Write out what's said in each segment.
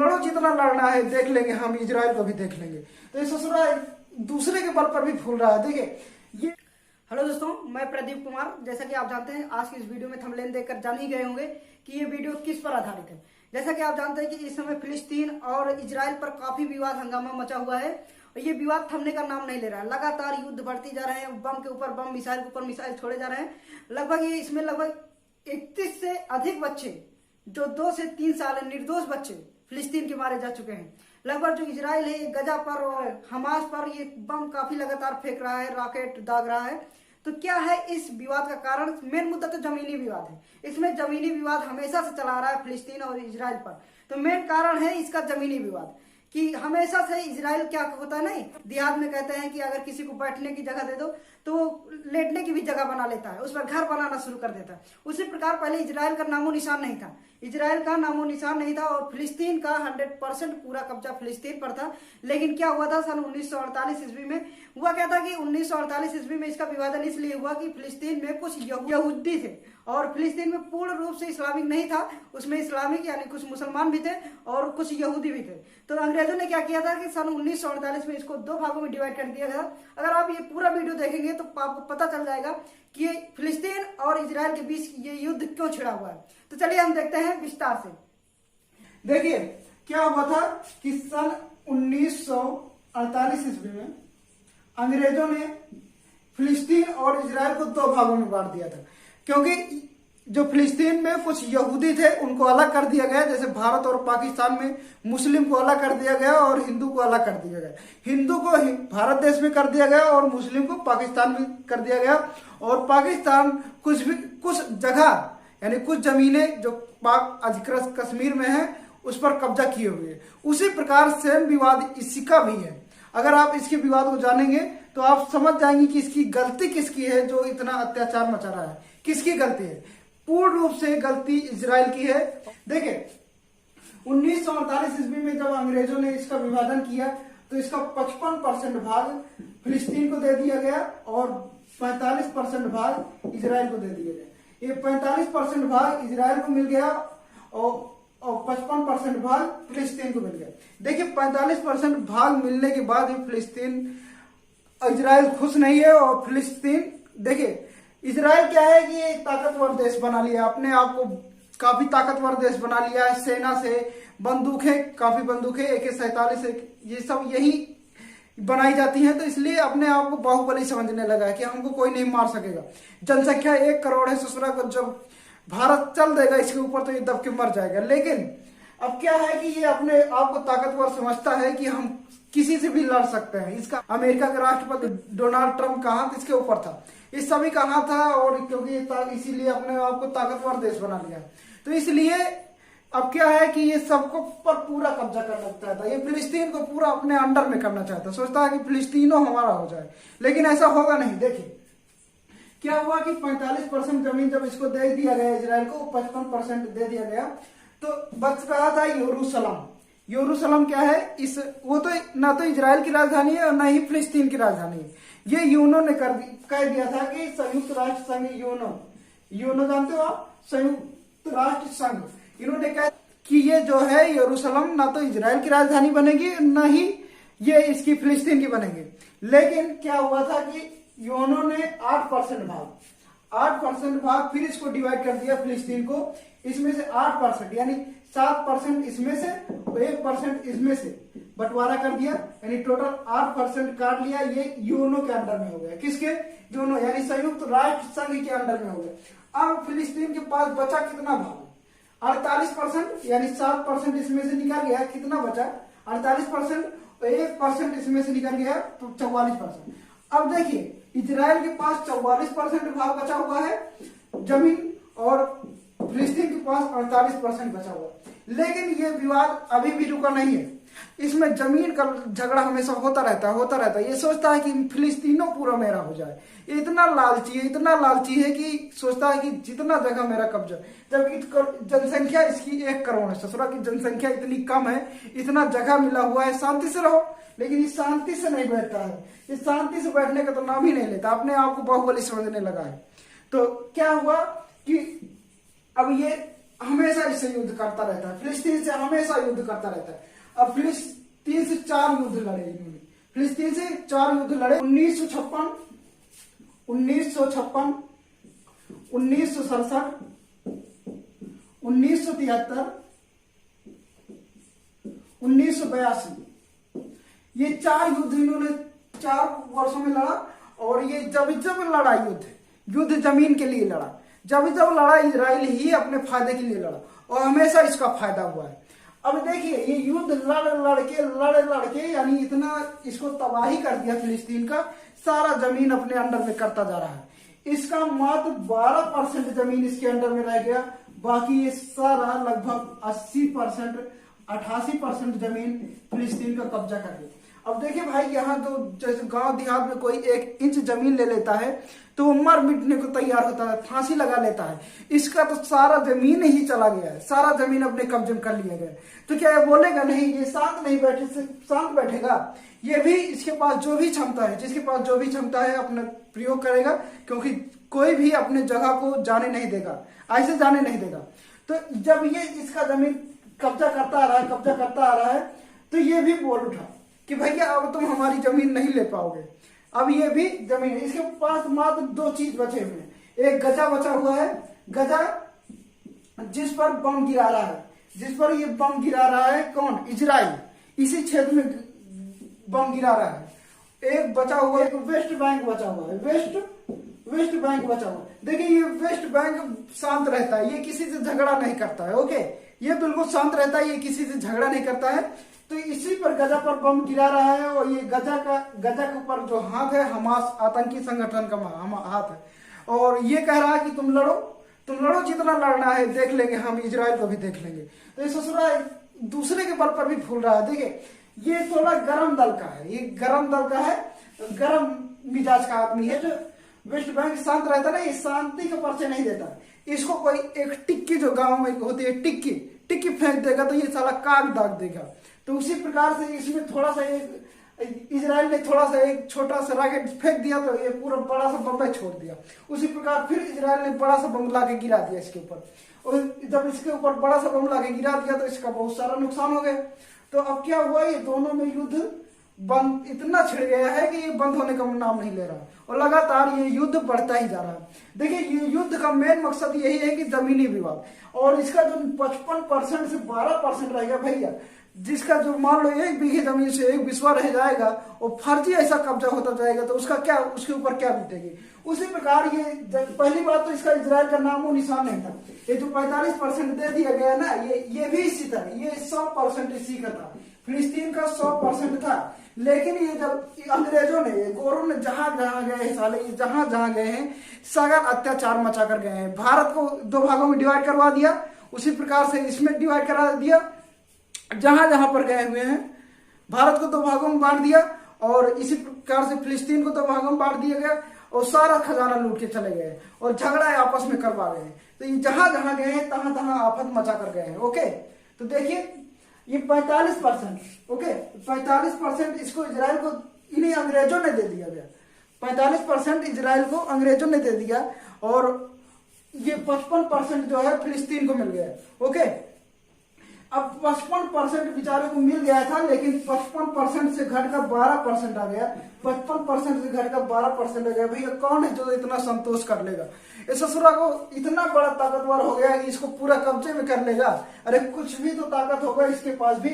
लड़ो, जितना लड़ना है देख लेंगे, हम इजराइल को भी देख लेंगे। तो ये ससुरा दूसरे के बल पर भी फूल रहा है। देखिए ये। हेलो दोस्तों, मैं प्रदीप कुमार। जैसा कि आप जानते हैं, आज की इस वीडियो में थंबनेल देखकर जान ही गए होंगे कि ये वीडियो किस पर आधारित है। जैसा कि आप जानते हैं कि इस समय फिलिस्तीन और इजराइल पर काफी विवाद हंगामा मचा हुआ है और ये विवाद थमने का नाम नहीं ले रहा है। लगातार युद्ध बढ़ती जा रहे हैं, बम के ऊपर बम, मिसाइल के ऊपर मिसाइल छोड़े जा रहे हैं। लगभग ये इसमें लगभग 31 से अधिक बच्चे, जो 2 से 3 साल निर्दोष बच्चे फिलिस्तीन के मारे जा चुके हैं। लगभग जो इजराइल है गजा पर और हमास पर ये बम काफी लगातार फेंक रहा है, रॉकेट दाग रहा है। तो क्या है इस विवाद का कारण? मेन मुद्दा तो जमीनी विवाद है। इसमें जमीनी विवाद हमेशा से चला आ रहा है फिलिस्तीन और इजराइल पर। तो मेन कारण है इसका जमीनी विवाद कि हमेशा से इजराइल क्या होता है, नहीं देहात में कहते हैं कि अगर किसी को बैठने की जगह दे दो तो लेटने की भी जगह बना लेता है, उस पर घर बनाना शुरू कर देता है। उसी प्रकार पहले इजराइल का नामो निशान नहीं था, इजराइल का नामो निशान नहीं था और फिलिस्तीन का 100% पूरा कब्जा फिलिस्तीन पर था। लेकिन क्या हुआ था सन 1948 ईस्वी में? हुआ क्या था कि 1948 ईस्वी में इसका विभाजन इसलिए हुआ कि फिलिस्तीन में कुछ यहूदी थे और फिलिस्तीन में पूर्ण रूप से इस्लामिक नहीं था, उसमें इस्लामिक यानी कुछ मुसलमान भी थे और कुछ यहूदी भी थे। तो अंग्रेजों ने क्या किया था कि सन 1948 में इसको 2 भागों में डिवाइड कर दिया गया। अगर आप ये पूरा वीडियो देखेंगे तो आपको पता चल जाएगा कि फिलिस्तीन और इजराइल के बीच ये युद्ध क्यों छिड़ा हुआ है। तो चलिए हम देखते हैं विस्तार से। देखिए क्या हुआ था कि सन 1948 ईस्वी में अंग्रेजों ने फिलिस्तीन और इजराइल को 2 भागों में बांट दिया था, क्योंकि जो फिलिस्तीन में कुछ यहूदी थे उनको अलग कर दिया गया, जैसे भारत और पाकिस्तान में मुस्लिम को अलग कर दिया गया और हिंदू को अलग कर दिया गया। हिंदू को भारत देश में कर दिया गया और मुस्लिम को पाकिस्तान में कर दिया गया। और पाकिस्तान कुछ जगह यानी कुछ जमीनें जो पाक अधिकृत कश्मीर में है उस पर कब्जा किए हुए है। उसी प्रकार सेम विवाद इसका भी है। अगर आप इसके विवाद को जानेंगे तो आप समझ जाएंगे कि इसकी गलती किसकी है, जो इतना अत्याचार मचा रहा है। किसकी गलती है? पूर्ण रूप से गलती इजराइल की है। देखिए 1948 ईस्वी में जब अंग्रेजों ने इसका विभाजन किया तो इसका 55% भाग फिलिस्तीन को दे दिया गया और 45% भाग इजराइल को दे दिया गया। ये 45% भाग इजराइल को मिल गया और 55% भाग फिलिस्तीन को मिल गया। देखिए 45% भाग मिलने के बाद भी फिलिस्तीन, इजराइल खुश नहीं है। और फिलिस्तीन, देखिए इजराइल क्या है कि एक ताकतवर देश बना लिया, अपने आप को काफी ताकतवर देश बना लिया है। सेना से बंदूकें, काफी बंदूकें AK-47 ये सब यही बनाई जाती हैं, तो इसलिए अपने आप को बाहुबली समझने लगा है कि हमको कोई नहीं मार सकेगा। जनसंख्या 1 करोड़ है। ससुरा को जब भारत चल देगा इसके ऊपर तो ये दब के मर जाएगा। लेकिन अब क्या है कि ये अपने आप को ताकतवर समझता है कि हम किसी से भी लड़ सकते हैं। इसका अमेरिका के राष्ट्रपति डोनाल्ड ट्रंप का हाथ इसके ऊपर था, इस सभी का हाथ था। और क्योंकि इसीलिए अपने आप को ताकतवर देश बना लिया, तो इसलिए अब क्या है कि ये सबको पर पूरा कब्जा करना चाहता है। ये फिलिस्तीन को पूरा अपने अंडर में करना चाहता है, सोचता है कि फिलिस्तीनों हमारा हो जाए। लेकिन ऐसा होगा नहीं। देखिए क्या हुआ कि 45% जमीन जब इसको दे दिया गया इजराइल को, 55% दे दिया गया, तो बच रहा था यरूशलेम। यरूशलेम क्या है? वो तो ना तो इजराइल की राजधानी है और ना ही फिलिस्तीन की राजधानी है। ये यूनो ने कह दिया था कि संयुक्त राष्ट्र संघ, यूनो जानते हो आप, संयुक्त राष्ट्र संघ, इन्होंने कहा कि ये जो है यरूशलेम ना तो इजराइल की राजधानी बनेगी ना ही ये इसकी फिलिस्तीन की बनेगी। लेकिन क्या हुआ था कि यूनो ने 8% भाग फिर इसको डिवाइड कर दिया फिलिस्तीन को। इसमें से 8% यानी 7% इसमें से और 1% इसमें से बंटवारा कर दिया, यानी टोटल 8% काट लिया। ये यूनो के अंडर में हो गया। किसके? यूनो यानी संयुक्त राष्ट्र संघ के अंडर में हो गया। अब फिलिस्तीन के पास बचा कितना भाग? 48%, यानी 7% इसमें से निकल गया। कितना बचा? 48% और 1% इसमें से निकल गया तो 44%। अब देखिए इजराइल के पास 44% भाग बचा हुआ है जमीन और फिलिस्तीन के पास 48% बचा हुआ है। लेकिन ये विवाद अभी भी रुका नहीं है। इसमें जमीन का झगड़ा हमेशा होता रहता है। ये सोचता है कि फिलिस्तीनों पूरा मेरा हो जाए। ये इतना लालची है कि सोचता है कि जितना जगह मेरा कब्जा, जबकि जनसंख्या इसकी 1 करोड़ है। ससुरा की जनसंख्या इतनी कम है, इतना जगह मिला हुआ है, शांति से रहो। लेकिन ये शांति से नहीं बैठता है, ये शांति से बैठने का तो नाम ही नहीं लेता, अपने आप को बाहुबली समझने लगा है। तो क्या हुआ कि अब ये हमेशा इससे युद्ध करता रहता है, फिलिस्तीन से हमेशा युद्ध करता रहता है। अब फिलिस्तीन से 4 युद्ध लड़े इन्होंने, फिलिस्तीन से 4 युद्ध लड़े। 1956, 1956, 1967, 1973, 1982, ये 4 युद्ध इन्होंने 4 वर्षों में लड़ा। और ये जब लड़ा युद्ध जमीन के लिए लड़ा, जब लड़ा इजराइल ही अपने फायदे के लिए लड़ा और हमेशा इसका फायदा हुआ है। अब देखिए ये युद्ध लड़ के यानी इतना इसको तबाही कर दिया फिलिस्तीन का, सारा जमीन अपने अंडर में करता जा रहा है। इसका मात्र 12% जमीन इसके अंडर में रह गया, बाकी ये सारा लगभग 80%, 88% जमीन फिलिस्तीन का कब्जा कर लिया। अब देखिए भाई, यहाँ तो जैसे गांव देहात में कोई 1 इंच जमीन ले लेता है तो वो मर मिटने को तैयार होता है, फांसी लगा लेता है। इसका तो सारा जमीन ही चला गया है, सारा जमीन अपने कब्जे में कर लिया गया है। तो क्या ये बोलेगा नहीं, ये शांत बैठेगा? ये भी इसके पास जो भी क्षमता है, जिसके पास जो भी क्षमता है अपना प्रयोग करेगा, क्योंकि कोई भी अपने जगह को जाने नहीं देगा, ऐसे जाने नहीं देगा। तो जब ये इसका जमीन कब्जा करता आ रहा है तो ये भी बोल उठा कि भैया अब तुम हमारी जमीन नहीं ले पाओगे, अब ये भी जमीन है। इसके पास मात्र 2 चीज बचे हुए हैं, एक गजा बचा हुआ है, गजा जिस पर बम गिरा रहा है, जिस पर ये बम गिरा रहा है कौन? इजराइल, इसी क्षेत्र में बम गिरा रहा है। एक बचा हुआ, एक वेस्ट बैंक बचा हुआ है, वेस्ट बैंक बचा हुआ। देखिए ये वेस्ट बैंक शांत रहता है, ये किसी से झगड़ा नहीं करता है। ओके, ये बिल्कुल शांत रहता है, ये किसी से झगड़ा नहीं करता है। तो इसी पर गजा पर बम गिरा रहा है। और ये गजा के ऊपर जो हाथ है, हमास आतंकी संगठन का हाथ है। और ये कह रहा है कि तुम लड़ो जितना लड़ना है, देख लेंगे हम, इजराइल को भी देख लेंगे। तो ये ससुरा दूसरे के बल पर भी फूल रहा है। देखिए ये थोड़ा गरम दल का है, ये गरम दल का है, गरम मिजाज का आदमी है। जो वेस्ट बैंक शांत रहता है ना, ये शांति का परिचय नहीं देता। इसको कोई एक टिक्की, जो गांव में होती है टिक्की फेंक देगा तो ये साला काग दाग देगा। तो उसी प्रकार से इसमें थोड़ा सा इजराइल ने थोड़ा सा एक छोटा सा रॉकेट फेंक दिया तो ये पूरा बड़ा सा बम छोड़ दिया। उसी प्रकार फिर इजराइल ने बड़ा सा बम लाके गिरा दिया इसके ऊपर। और जब इसके ऊपर बड़ा सा बम लाके गिरा दिया तो इसका बहुत सारा नुकसान हो गया। तो अब क्या हुआ, ये दोनों में युद्ध बंद इतना छिड़ गया है कि ये बंद होने का नाम नहीं ले रहा और लगातार ये युद्ध बढ़ता ही जा रहा है। देखिए ये युद्ध का मेन मकसद यही है कि जमीनी विवाद, और इसका जो 55% से 12% रहेगा भैया, जिसका जो मान लो 1 बीघे जमीन से 1 बिस्वा रह जाएगा और फर्जी ऐसा कब्जा होता जाएगा तो उसका क्या, उसके ऊपर क्या बीतेगी। उसी प्रकार ये पहली बात तो इसका इजराइल का नामो निशान नहीं था। ये जो 45% दे दिया गया ना, ये भी इसी तरह, ये 100% इसी का था, फिलिस्तीन का 100% था। लेकिन ये जब अंग्रेजों ने, गोरों ने जहां गए साले, जहां गए हैं सगल अत्याचार मचा कर गए हैं। भारत को 2 भागों में डिवाइड करवा दिया, उसी प्रकार से इसमें डिवाइड करा दिया। जहां पर गए हुए हैं भारत को 2 भागों में बांट दिया और इसी प्रकार से फिलिस्तीन को 2 भागों में बांट दिया गया और सारा खजाना लूट के चले गए और झगड़ा आपस में करवा गए। तो ये जहां गए हैं तहां आफत मचा कर गए हैं। ओके, तो देखिए ये 45%, ओके 45% इसको इजराइल को इन्हीं अंग्रेजों ने दे दिया गया। 45% इजराइल को अंग्रेजों ने दे दिया और ये 55% जो है फिलिस्तीन को मिल गया। ओके, अब 55% बेचारे को मिल गया था, लेकिन 55% से घटकर 12% आ गया। 55% से घटकर 12% आ गया। भैया कौन है जो इतना संतोष कर लेगा? इस ससुरा को इतना बड़ा ताकतवर हो गया कि इसको पूरा कब्जे में कर लेगा। अरे कुछ भी तो ताकत होगा इसके पास भी,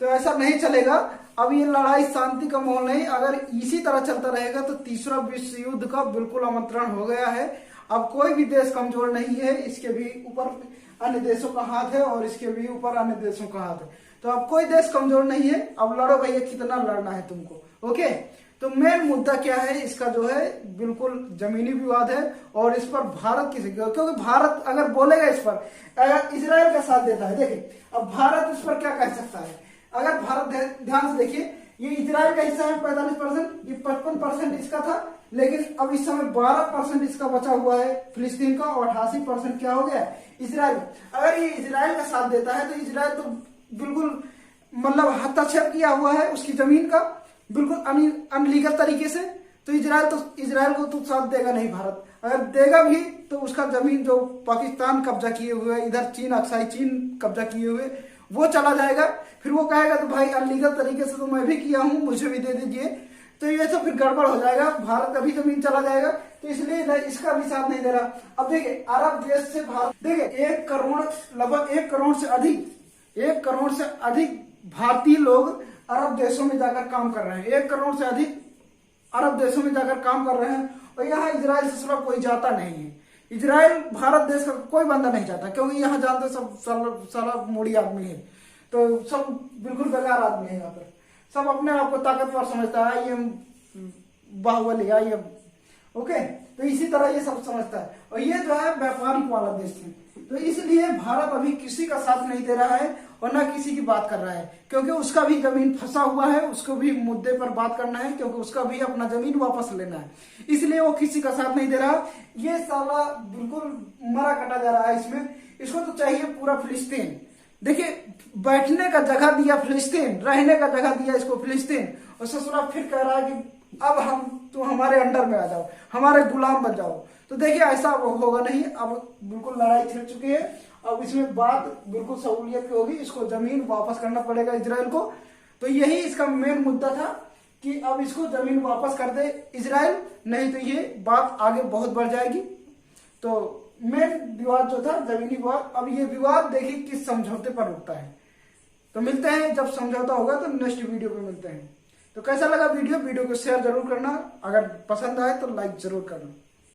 तो ऐसा नहीं चलेगा। अब ये लड़ाई शांति का माहौल नहीं, अगर इसी तरह चलता रहेगा तो तीसरा विश्व युद्ध का बिल्कुल आमंत्रण हो गया है। अब कोई भी देश कमजोर नहीं है, इसके भी ऊपर अन्य देशों का हाथ है और इसके भी ऊपर अन्य देशों का हाथ है। तो अब कोई देश कमजोर नहीं है। अब लड़ो भैया, कितना लड़ना है तुमको। ओके, तो मेन मुद्दा क्या है इसका, जो है बिल्कुल जमीनी विवाद है और इस पर भारत किसी, क्योंकि भारत अगर बोलेगा इस पर, अगर इजराइल का साथ देता है, देखिए अब भारत इस पर क्या कह सकता है। अगर भारत ध्यान से देखिए, ये इजराइल का हिस्सा है 45%, ये 55% इसका था, लेकिन अब इस समय 12% इसका बचा हुआ है फिलिस्तीन का और 88% क्या हो गया इजराइल। अगर ये इजराइल का साथ देता है तो इजराइल तो बिल्कुल मतलब हस्तक्षेप किया हुआ है उसकी जमीन का, बिल्कुल अनलीगल तरीके से। तो इजराइल को तो साथ देगा नहीं भारत। अगर देगा भी तो उसका जमीन जो पाकिस्तान कब्जा किए हुए है, इधर चीन, अक्साई चीन कब्जा किए हुए, वो चला जाएगा। फिर वो कहेगा तो भाई अनलीगल तरीके से तो मैं भी किया हूं, मुझे भी दे दीजिए, तो ये तो फिर गड़बड़ हो जाएगा, भारत का भी जमीन चला जाएगा। तो इसलिए ना इसका भी साथ नहीं दे रहा। अब देखिए अरब देश से भारत, देखिए 1 करोड़, लगभग 1 करोड़ से अधिक भारतीय लोग अरब देशों में जाकर काम कर रहे हैं। 1 करोड़ से अधिक अरब देशों में जाकर काम कर रहे हैं। और यहाँ इजराइल से सिर्फ कोई जाता नहीं है। इजराइल भारत देश का कोई बंदा नहीं जाता, क्योंकि यहाँ जानते सब साला मोड़ी आदमी है, तो सब बिल्कुल बेकार आदमी है। यहाँ पर सब अपने आप को ताकतवर समझता है, ये बाहुबली है ये, ओके। तो इसी तरह ये सब समझता है। और ये जो है व्यापारिक वाला देश है, तो इसलिए भारत अभी किसी का साथ नहीं दे रहा है और ना किसी की बात कर रहा है, क्योंकि उसका भी जमीन फंसा हुआ है, उसको भी मुद्दे पर बात करना है, क्योंकि उसका भी अपना जमीन वापस लेना है, इसलिए वो किसी का साथ नहीं दे रहा। ये साला बिल्कुल मरा कटा जा रहा है इसमें। इसको तो चाहिए पूरा फिलिस्तीन। देखिए बैठने का जगह दिया फिलिस्तीन, रहने का जगह दिया इसको फिलिस्तीन, और ससुरा फिर कह रहा है कि अब तुम हमारे अंडर में आ जाओ, हमारे गुलाम बन जाओ। तो देखिए ऐसा होगा नहीं। अब बिल्कुल लड़ाई छिड़ चुकी है। अब इसमें बात बिल्कुल सहूलियत की होगी, इसको जमीन वापस करना पड़ेगा इजराइल को। तो यही इसका मेन मुद्दा था कि अब इसको जमीन वापस कर दे इजराइल, नहीं तो ये बात आगे बहुत बढ़ जाएगी। तो मेन विवाद जो था जमीनी विवाद, अब ये विवाद देखिए किस समझौते पर रुकता है। तो मिलते हैं जब समझौता होगा, तो नेक्स्ट वीडियो पे मिलते हैं। तो कैसा लगा वीडियो को शेयर जरूर करना, अगर पसंद आए तो लाइक जरूर करना।